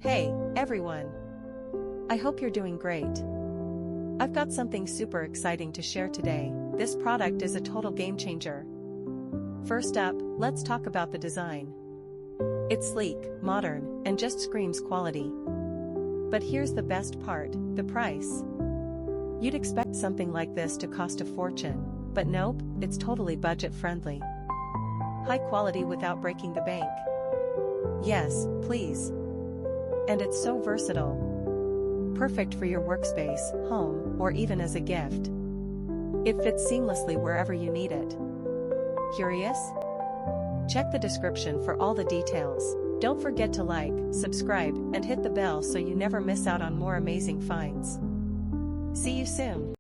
Hey, everyone! I hope you're doing great. I've got something super exciting to share today. This product is a total game changer. First up, let's talk about the design. It's sleek, modern, and just screams quality. But here's the best part, the price. You'd expect something like this to cost a fortune, but nope, it's totally budget-friendly. High quality without breaking the bank. Yes, please. And it's so versatile. Perfect for your workspace, home, or even as a gift. It fits seamlessly wherever you need it. Curious? Check the description for all the details. Don't forget to like, subscribe, and hit the bell so you never miss out on more amazing finds. See you soon.